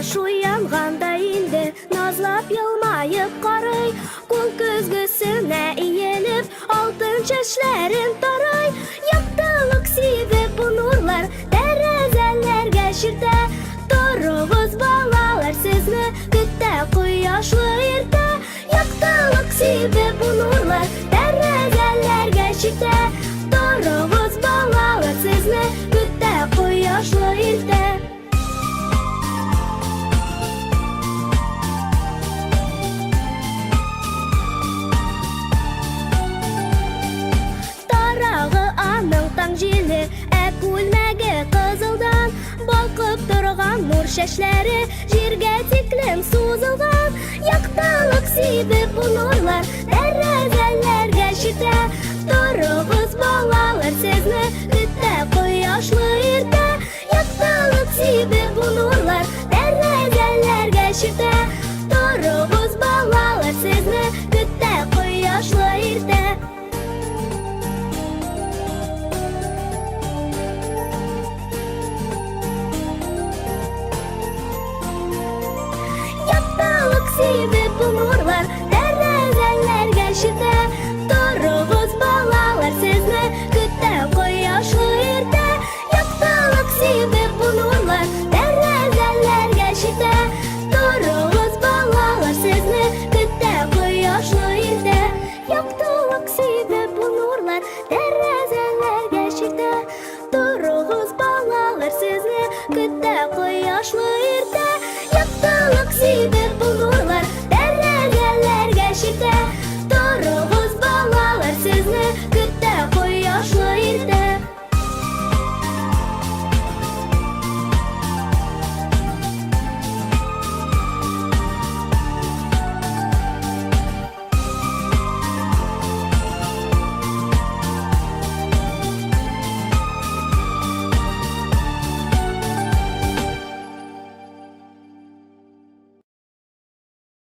Кояш уянганда инде назлап елмайып карый, кул көзгесенә иелеп алтын чәчләрен тарый. Яктылык сибеп бу нурлар тәрәзәләргә чиртә. Торыгыз балалар, сезне көтә кояшлы иртә. Яктылык сибеп бу нурлар тәрәзәләргә чиртә. Торыгыз балалар, сезне көтә кояшлы иртә. Җиле, күлмәге кызылдан, балкып торган нур чәчләре җиргә тиклем сузылган. Яктылык сибеп бу нур